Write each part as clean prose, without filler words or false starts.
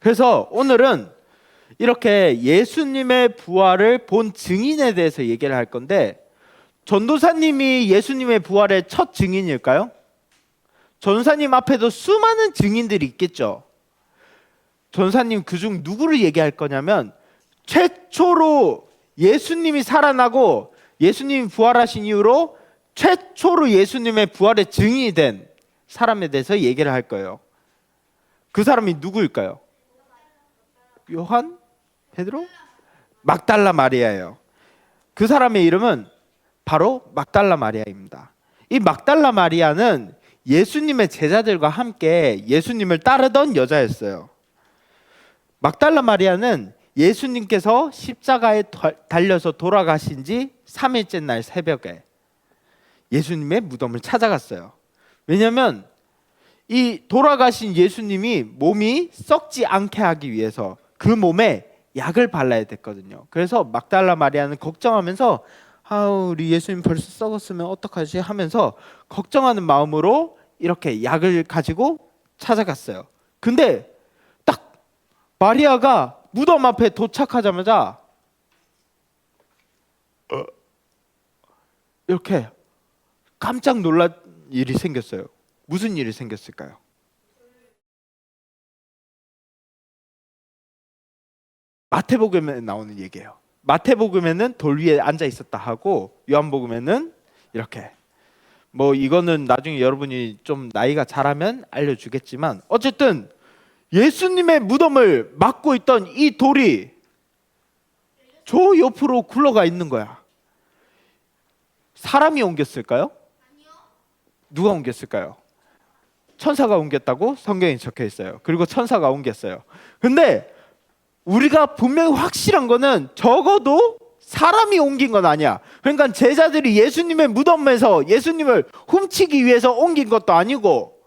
그래서 오늘은 이렇게 예수님의 부활을 본 증인에 대해서 얘기를 할 건데, 전도사님이 예수님의 부활의 첫 증인일까요? 전도사님 앞에도 수많은 증인들이 있겠죠. 전도사님 그중 누구를 얘기할 거냐면, 최초로 예수님이 살아나고 예수님이 부활하신 이후로 최초로 예수님의 부활의 증인이 된 사람에 대해서 얘기를 할 거예요. 그 사람이 누구일까요? 요한? 베드로? 막달라 마리아예요. 그 사람의 이름은 바로 막달라 마리아입니다. 이 막달라 마리아는 예수님의 제자들과 함께 예수님을 따르던 여자였어요. 막달라 마리아는 예수님께서 십자가에 달려서 돌아가신 지 3일째 날 새벽에 예수님의 무덤을 찾아갔어요. 왜냐하면 이 돌아가신 예수님이 몸이 썩지 않게 하기 위해서 그 몸에 약을 발라야 됐거든요. 그래서 막달라 마리아는 걱정하면서 우리 예수님 벌써 썩었으면 어떡하지 하면서 걱정하는 마음으로 이렇게 약을 가지고 찾아갔어요. 근데 딱 마리아가 무덤 앞에 도착하자마자 이렇게 깜짝 놀란 일이 생겼어요. 무슨 일이 생겼을까요? 마태복음에 나오는 얘기예요. 마태복음에는 돌 위에 앉아 있었다 하고, 요한복음에는 이렇게, 뭐 이거는 나중에 여러분이 좀 나이가 자라면 알려주겠지만, 어쨌든 예수님의 무덤을 막고 있던 이 돌이 저 옆으로 굴러가 있는 거야. 사람이 옮겼을까요? 누가 옮겼을까요? 천사가 옮겼다고 성경에 적혀 있어요. 그리고 천사가 옮겼어요. 근데 우리가 분명히 확실한 거는 적어도 사람이 옮긴 건 아니야. 그러니까 제자들이 예수님의 무덤에서 예수님을 훔치기 위해서 옮긴 것도 아니고,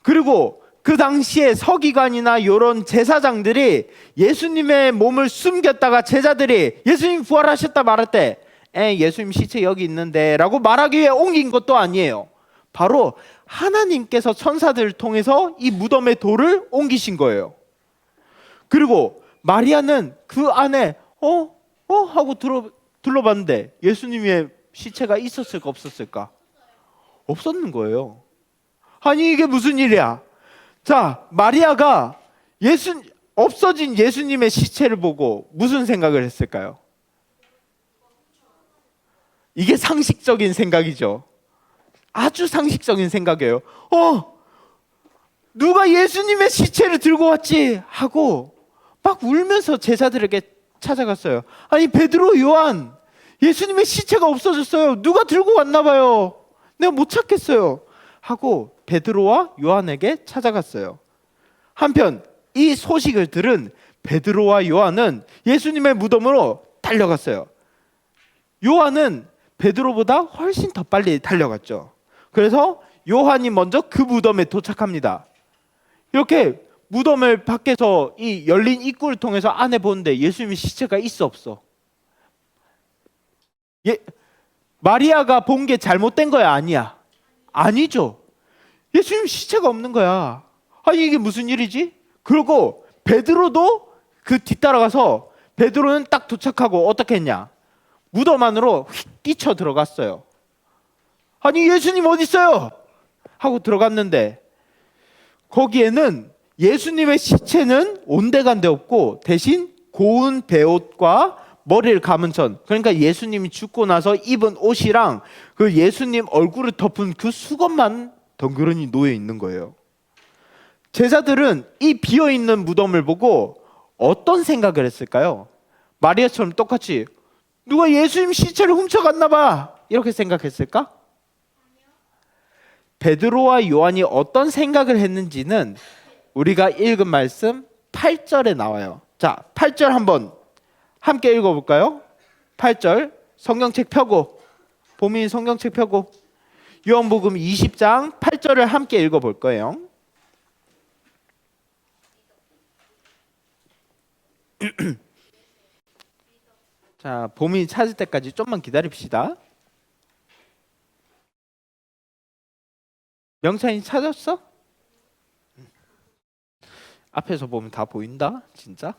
그리고 그 당시에 서기관이나 이런 제사장들이 예수님의 몸을 숨겼다가 제자들이 예수님 부활하셨다 말할 때 예수님 시체 여기 있는데 라고 말하기 위해 옮긴 것도 아니에요. 바로 하나님께서 천사들을 통해서 이 무덤의 돌을 옮기신 거예요. 그리고 마리아는 그 안에 하고 둘러봤는데 예수님의 시체가 있었을까 없었을까? 없었는 거예요. 아니 이게 무슨 일이야? 자, 마리아가 없어진 예수님의 시체를 보고 무슨 생각을 했을까요? 이게 상식적인 생각이죠. 아주 상식적인 생각이에요. 누가 예수님의 시체를 들고 왔지? 하고 막 울면서 제자들에게 찾아갔어요. 아니 베드로, 요한, 예수님의 시체가 없어졌어요. 누가 들고 왔나 봐요. 내가 못 찾겠어요. 하고 베드로와 요한에게 찾아갔어요. 한편 이 소식을 들은 베드로와 요한은 예수님의 무덤으로 달려갔어요. 요한은 베드로보다 훨씬 더 빨리 달려갔죠. 그래서 요한이 먼저 그 무덤에 도착합니다. 이렇게 무덤을 밖에서 이 열린 입구를 통해서 안에 보는데 예수님의 시체가 있어 없어? 마리아가 본 게 잘못된 거야 아니야? 아니죠. 예수님 시체가 없는 거야. 아니 이게 무슨 일이지? 그리고 베드로도 그 뒤따라가서 베드로는 딱 도착하고 어떻게 했냐? 무덤 안으로 휙 뛰쳐 들어갔어요. 아니 예수님 어디 있어요? 하고 들어갔는데 거기에는 예수님의 시체는 온데간데 없고 대신 고운 베옷과 머리를 감은 천, 그러니까 예수님이 죽고 나서 입은 옷이랑 그 예수님 얼굴을 덮은 그 수건만 덩그러니 놓여 있는 거예요. 제자들은 이 비어있는 무덤을 보고 어떤 생각을 했을까요? 마리아처럼 똑같이 누가 예수님 시체를 훔쳐갔나 봐 이렇게 생각했을까? 베드로와 요한이 어떤 생각을 했는지는 우리가 읽은 말씀 8절에 나와요. 자, 8절 한번 함께 읽어볼까요? 8절 성경책 펴고, 봄이 성경책 펴고 요한복음 20장 8절을 함께 읽어볼 거예요. 자, 봄이 찾을 때까지 좀만 기다립시다. 명찬이 찾았어? 앞에서 보면 다 보인다? 진짜?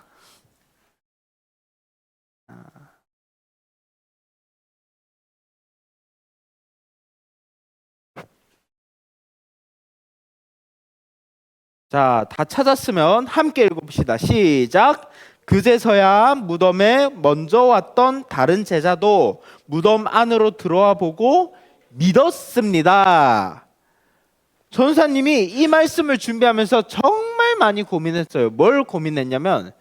자, 다 찾았으면 함께 읽어봅시다. 시작. 그제서야 무덤에 먼저 왔던 다른 제자도 무덤 안으로 들어와 보고 믿었습니다. 전사님이 이 말씀을 준비하면서 정말 많이 고민했어요. 뭘 고민했냐면,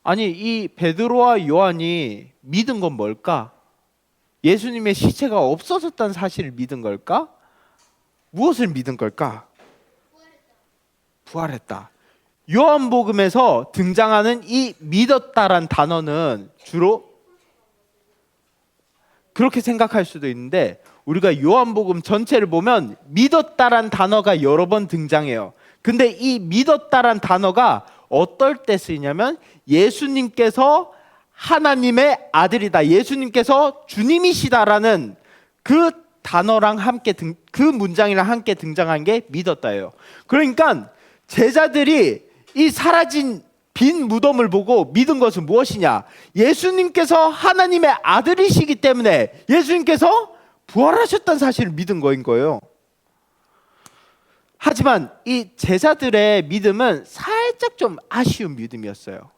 아니 이 베드로와 요한이 믿은 건 뭘까? 예수님의 시체가 없어졌다는 사실을 믿은 걸까? 무엇을 믿은 걸까? 부활했다. 요한복음에서 등장하는 이 믿었다란 단어는 주로 그렇게 생각할 수도 있는데, 우리가 요한복음 전체를 보면 믿었다란 단어가 여러 번 등장해요. 근데 이 믿었다란 단어가 어떨 때 쓰이냐면, 예수님께서 하나님의 아들이다, 예수님께서 주님이시다라는 그 단어랑 함께 그 문장이랑 함께 등장한 게 믿었다예요. 그러니까 제자들이 이 사라진 빈 무덤을 보고 믿은 것은 무엇이냐? 예수님께서 하나님의 아들이시기 때문에 예수님께서 부활하셨다는 사실을 믿은 거인 거예요. 하지만 이 제자들의 믿음은 살짝 좀 아쉬운 믿음이었어요.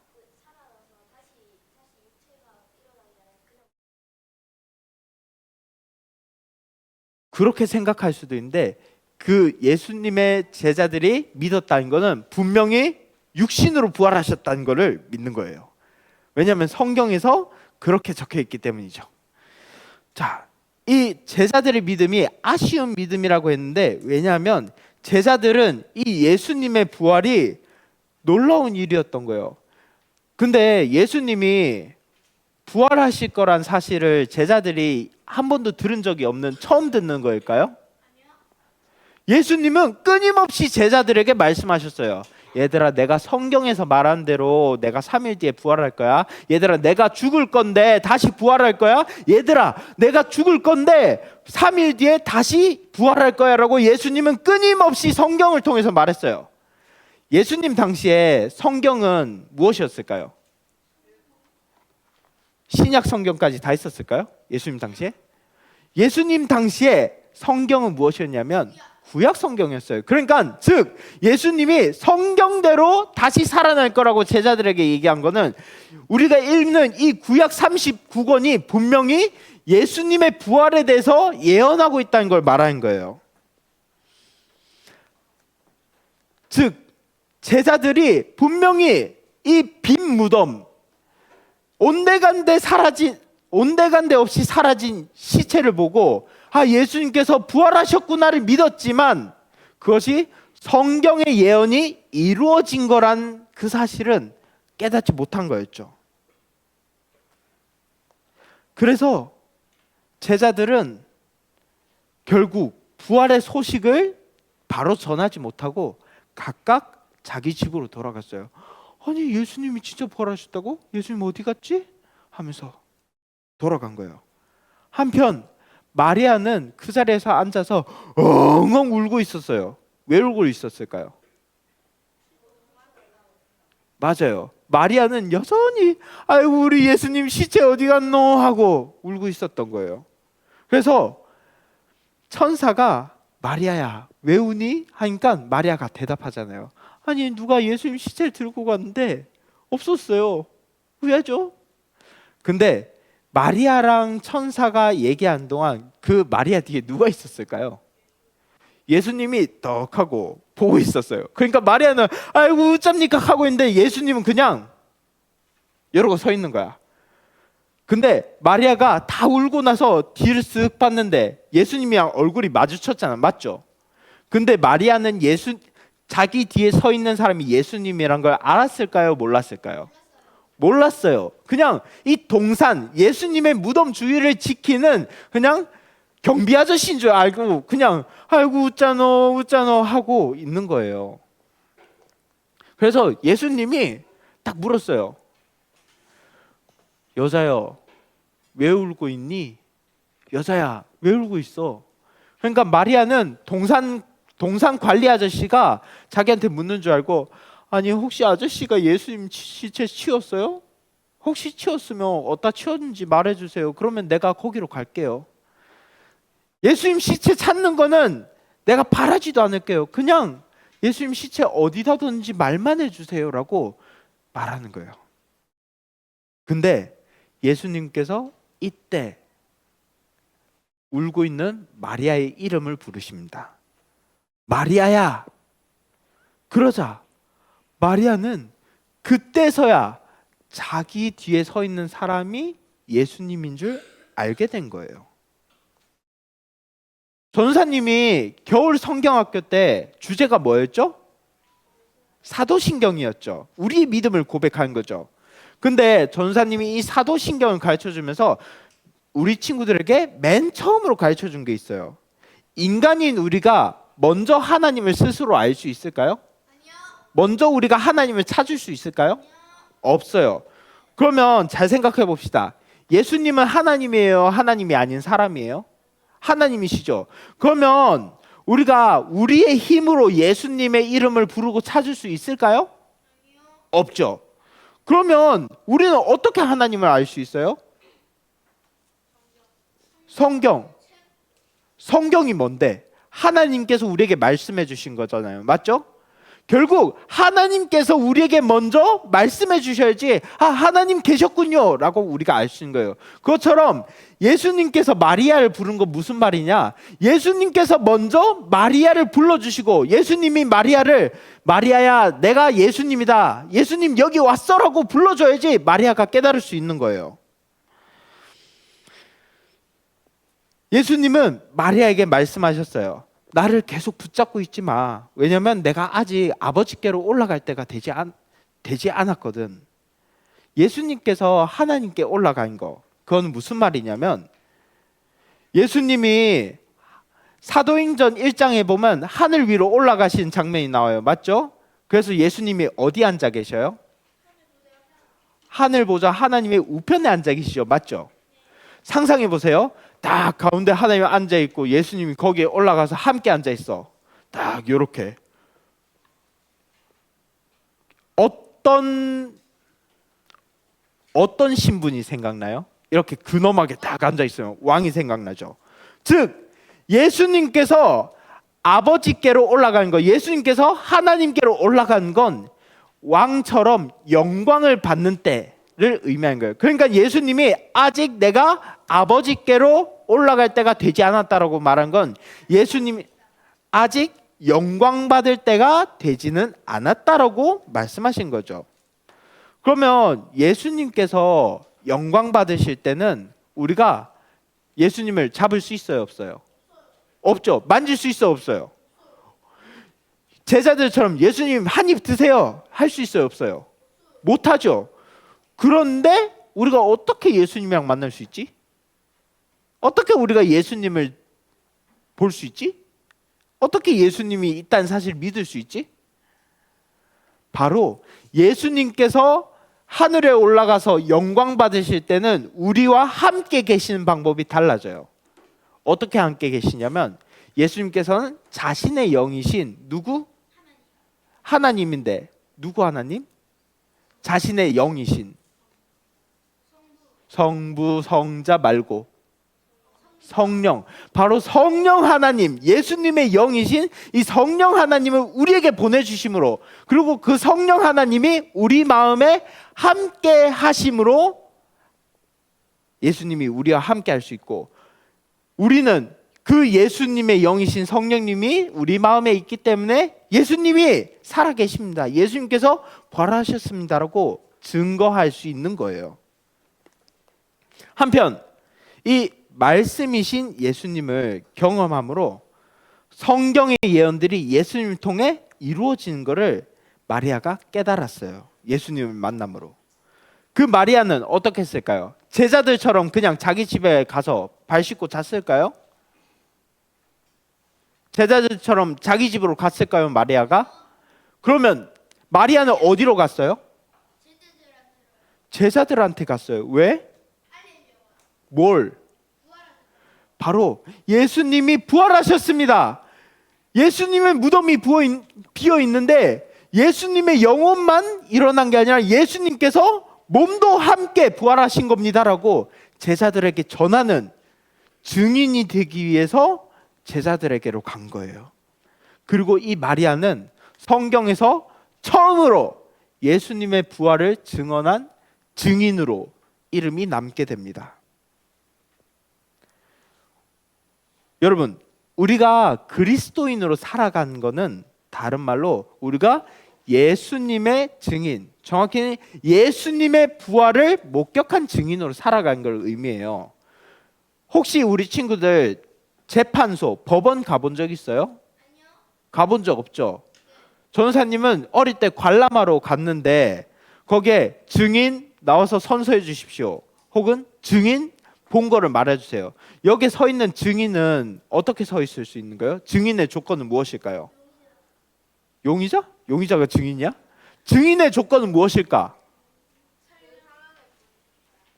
그렇게 생각할 수도 있는데, 그 예수님의 제자들이 믿었다는 것은 분명히 육신으로 부활하셨다는 것을 믿는 거예요. 왜냐하면 성경에서 그렇게 적혀 있기 때문이죠. 자, 이 제자들의 믿음이 아쉬운 믿음이라고 했는데, 왜냐하면 제자들은 이 예수님의 부활이 놀라운 일이었던 거예요. 근데 예수님이 부활하실 거란 사실을 제자들이 한 번도 들은 적이 없는 처음 듣는 거일까요? 예수님은 끊임없이 제자들에게 말씀하셨어요. 얘들아, 내가 성경에서 말한 대로 내가 3일 뒤에 부활할 거야. 얘들아, 내가 죽을 건데 다시 부활할 거야. 얘들아, 내가 죽을 건데 3일 뒤에 다시 부활할 거야 라고 예수님은 끊임없이 성경을 통해서 말했어요. 예수님 당시에 성경은 무엇이었을까요? 신약 성경까지 다 있었을까요? 예수님 당시에? 예수님 당시에 성경은 무엇이었냐면 구약 성경이었어요. 그러니까 즉 예수님이 성경대로 다시 살아날 거라고 제자들에게 얘기한 거는, 우리가 읽는 이 구약 39권이 분명히 예수님의 부활에 대해서 예언하고 있다는 걸 말하는 거예요. 즉 제자들이 분명히 이 빈 무덤, 온데간데 없이 사라진 시체를 보고 예수님께서 부활하셨구나를 믿었지만, 그것이 성경의 예언이 이루어진 거란 그 사실은 깨닫지 못한 거였죠. 그래서 제자들은 결국 부활의 소식을 바로 전하지 못하고 각각 자기 집으로 돌아갔어요. 아니 예수님이 진짜 부활하셨다고? 예수님 어디 갔지? 하면서 돌아간 거예요. 한편 마리아는 그 자리에서 앉아서 엉엉 울고 있었어요. 왜 울고 있었을까요? 맞아요. 마리아는 여전히 아이고 우리 예수님 시체 어디 갔노 하고 울고 있었던 거예요. 그래서 천사가 마리아야 왜 우니? 하니까 마리아가 대답하잖아요. 아니 누가 예수님 시체를 들고 갔는데 없었어요. 왜죠? 근데 마리아랑 천사가 얘기한 동안 그 마리아 뒤에 누가 있었을까요? 예수님이 떡 하고 보고 있었어요. 그러니까 마리아는 아이고 어쩝니까 하고 있는데 예수님은 그냥 이러고 서 있는 거야. 근데 마리아가 다 울고 나서 뒤를 쓱 봤는데 예수님이랑 얼굴이 마주쳤잖아. 맞죠? 근데 마리아는 자기 뒤에 서 있는 사람이 예수님이란 걸 알았을까요? 몰랐을까요? 몰랐어요. 그냥 이 동산, 예수님의 무덤 주위를 지키는 그냥 경비 아저씨인 줄 알고 그냥 아이고 웃자노 하고 있는 거예요. 그래서 예수님이 딱 물었어요. 여자여 왜 울고 있니? 여자야 왜 울고 있어? 그러니까 마리아는 동산 관리 아저씨가 자기한테 묻는 줄 알고 아니 혹시 아저씨가 예수님 시체 치웠어요? 혹시 치웠으면 어디다 치웠는지 말해주세요. 그러면 내가 거기로 갈게요. 예수님 시체 찾는 거는 내가 바라지도 않을게요. 그냥 예수님 시체 어디다 뒀는지 말만 해주세요 라고 말하는 거예요. 근데 예수님께서 이때 울고 있는 마리아의 이름을 부르십니다. 마리아야. 그러자 마리아는 그때서야 자기 뒤에 서 있는 사람이 예수님인 줄 알게 된 거예요. 전사님이 겨울 성경학교 때 주제가 뭐였죠? 사도신경이었죠. 우리의 믿음을 고백하는 거죠. 근데 전사님이 이 사도신경을 가르쳐주면서 우리 친구들에게 맨 처음으로 가르쳐준 게 있어요. 인간인 우리가 먼저 하나님을 스스로 알 수 있을까요? 먼저 우리가 하나님을 찾을 수 있을까요? 없어요. 그러면 잘 생각해 봅시다. 예수님은 하나님이에요? 하나님이 아닌 사람이에요? 하나님이시죠. 그러면 우리가 우리의 힘으로 예수님의 이름을 부르고 찾을 수 있을까요? 없죠. 그러면 우리는 어떻게 하나님을 알 수 있어요? 성경이 뭔데? 하나님께서 우리에게 말씀해 주신 거잖아요. 맞죠? 결국 하나님께서 우리에게 먼저 말씀해 주셔야지 하나님 계셨군요 라고 우리가 알 수 있는 거예요. 그것처럼 예수님께서 마리아를 부른 거 무슨 말이냐? 예수님께서 먼저 마리아를 불러주시고 예수님이 마리아야 내가 예수님이다, 예수님 여기 왔어 라고 불러줘야지 마리아가 깨달을 수 있는 거예요. 예수님은 마리아에게 말씀하셨어요. 나를 계속 붙잡고 있지 마. 왜냐면 내가 아직 아버지께로 올라갈 때가 되지 않았거든. 예수님께서 하나님께 올라간 거, 그건 무슨 말이냐면 예수님이 사도행전 1장에 보면 하늘 위로 올라가신 장면이 나와요. 맞죠? 그래서 예수님이 어디 앉아 계셔요? 하늘 보좌 하나님의 우편에 앉아 계시죠. 맞죠? 상상해 보세요. 딱 가운데 하나님이 앉아 있고 예수님이 거기에 올라가서 함께 앉아 있어. 딱 이렇게 어떤 신분이 생각나요? 이렇게 근엄하게 딱 앉아 있어요. 왕이 생각나죠. 즉 예수님께서 아버지께로 올라간 거, 예수님께서 하나님께로 올라간 건 왕처럼 영광을 받는 때를 의미하는 거예요. 그러니까 예수님이 아직 내가 아버지께로 올라갈 때가 되지 않았다라고 말한 건 예수님이 아직 영광 받을 때가 되지는 않았다라고 말씀하신 거죠. 그러면 예수님께서 영광 받으실 때는 우리가 예수님을 잡을 수 있어요, 없어요? 없죠. 만질 수 있어요, 없어요? 제자들처럼 예수님 한 입 드세요 할 수 있어요, 없어요? 못하죠. 그런데 우리가 어떻게 예수님이랑 만날 수 있지? 어떻게 우리가 예수님을 볼 수 있지? 어떻게 예수님이 있다는 사실을 믿을 수 있지? 바로 예수님께서 하늘에 올라가서 영광 받으실 때는 우리와 함께 계시는 방법이 달라져요. 어떻게 함께 계시냐면 예수님께서는 자신의 영이신 누구? 하나님인데 누구 하나님? 자신의 영이신 성부, 성자 말고 성령, 바로 성령 하나님, 예수님의 영이신 이 성령 하나님을 우리에게 보내주심으로, 그리고 그 성령 하나님이 우리 마음에 함께 하심으로 예수님이 우리와 함께 할 수 있고, 우리는 그 예수님의 영이신 성령님이 우리 마음에 있기 때문에 예수님이 살아계십니다, 예수님께서 부활하셨습니다라고 증거할 수 있는 거예요. 한편 이 말씀이신 예수님을 경험함으로 성경의 예언들이 예수님을 통해 이루어지는 것을 마리아가 깨달았어요. 예수님을 만남으로. 그 마리아는 어떻게 했을까요? 제자들처럼 그냥 자기 집에 가서 발 씻고 잤을까요? 제자들처럼 자기 집으로 갔을까요, 마리아가? 그러면 마리아는 어디로 갔어요? 제자들한테 갔어요. 왜? 뭘? 바로 예수님이 부활하셨습니다. 예수님의 무덤이 비어 있는데 예수님의 영혼만 일어난 게 아니라 예수님께서 몸도 함께 부활하신 겁니다라고 제자들에게 전하는 증인이 되기 위해서 제자들에게로 간 거예요. 그리고 이 마리아는 성경에서 처음으로 예수님의 부활을 증언한 증인으로 이름이 남게 됩니다. 여러분, 우리가 그리스도인으로 살아간 거는 다른 말로 우리가 예수님의 증인, 정확히는 예수님의 부활을 목격한 증인으로 살아간 걸 의미해요. 혹시 우리 친구들 재판소, 법원 가본 적 있어요? 아니요. 가본 적 없죠? 전사님은 어릴 때 관람하러 갔는데 거기에 증인 나와서 선서해 주십시오. 혹은 증인 본 거를 말해 주세요. 여기 서 있는 증인은 어떻게 서 있을 수 있는 거예요? 증인의 조건은 무엇일까요? 용의자? 용의자가 증인이야? 증인의 조건은 무엇일까?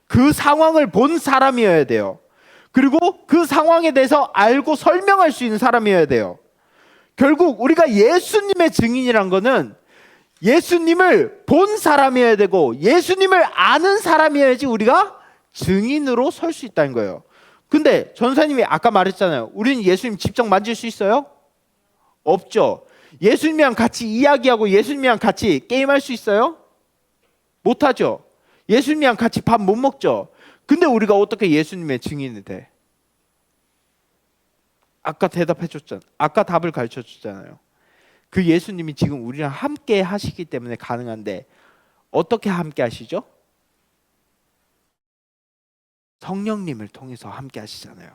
그 상황을 본 사람이어야 돼요. 그리고 그 상황에 대해서 알고 설명할 수 있는 사람이어야 돼요. 결국 우리가 예수님의 증인이란 거는 예수님을 본 사람이어야 되고 예수님을 아는 사람이어야지 우리가 증인으로 설 수 있다는 거예요. 근데 전사님이 아까 말했잖아요. 우리는 예수님 직접 만질 수 있어요? 없죠. 예수님이랑 같이 이야기하고 예수님이랑 같이 게임할 수 있어요? 못하죠. 예수님이랑 같이 밥 못 먹죠. 근데 우리가 어떻게 예수님의 증인이 돼? 아까 대답해 줬잖아요. 아까 답을 가르쳐 줬잖아요. 그 예수님이 지금 우리랑 함께 하시기 때문에 가능한데 어떻게 함께 하시죠? 성령님을 통해서 함께 하시잖아요.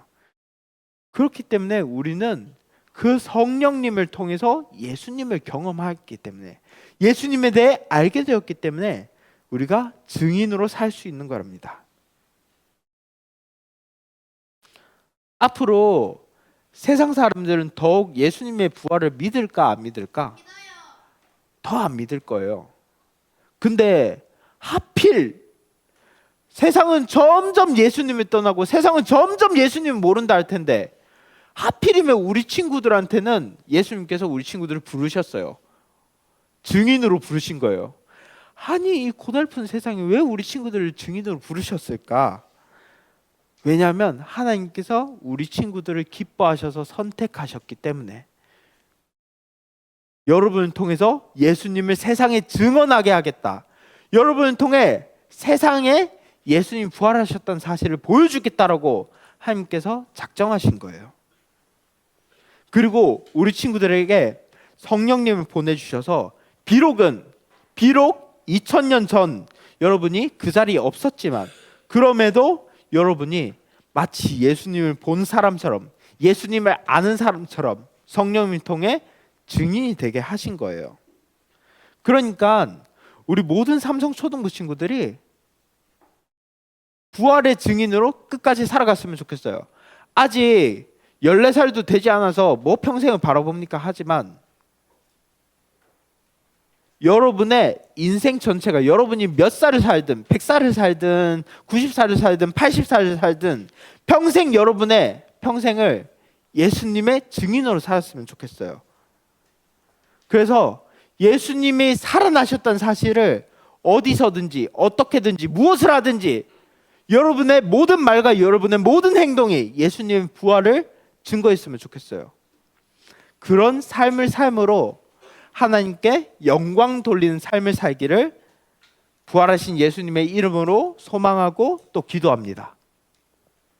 그렇기 때문에 우리는 그 성령님을 통해서 예수님을 경험했기 때문에 예수님에 대해 알게 되었기 때문에 우리가 증인으로 살 수 있는 거랍니다. 앞으로 세상 사람들은 더욱 예수님의 부활을 믿을까 안 믿을까? 더 안 믿을 거예요. 근데 하필 세상은 점점 예수님을 떠나고 세상은 점점 예수님을 모른다 할 텐데 하필이면 우리 친구들한테는 예수님께서 우리 친구들을 부르셨어요. 증인으로 부르신 거예요. 아니 이 고달픈 세상에 왜 우리 친구들을 증인으로 부르셨을까? 왜냐하면 하나님께서 우리 친구들을 기뻐하셔서 선택하셨기 때문에 여러분을 통해서 예수님을 세상에 증언하게 하겠다. 여러분을 통해 세상에 예수님이 부활하셨다는 사실을 보여주겠다라고 하나님께서 작정하신 거예요. 그리고 우리 친구들에게 성령님을 보내주셔서 비록 2000년 전 여러분이 그 자리에 없었지만 그럼에도 여러분이 마치 예수님을 본 사람처럼 예수님을 아는 사람처럼 성령을 통해 증인이 되게 하신 거예요. 그러니까 우리 모든 삼성초등부 친구들이 부활의 증인으로 끝까지 살아갔으면 좋겠어요. 아직 14살도 되지 않아서 뭐 평생을 바라봅니까? 하지만 여러분의 인생 전체가 여러분이 몇 살을 살든 100살을 살든 90살을 살든 80살을 살든 평생 여러분의 평생을 예수님의 증인으로 살았으면 좋겠어요. 그래서 예수님이 살아나셨다는 사실을 어디서든지 어떻게든지 무엇을 하든지 여러분의 모든 말과 여러분의 모든 행동이 예수님의 부활을 증거했으면 좋겠어요. 그런 삶을 삶으로 하나님께 영광 돌리는 삶을 살기를 부활하신 예수님의 이름으로 소망하고 또 기도합니다.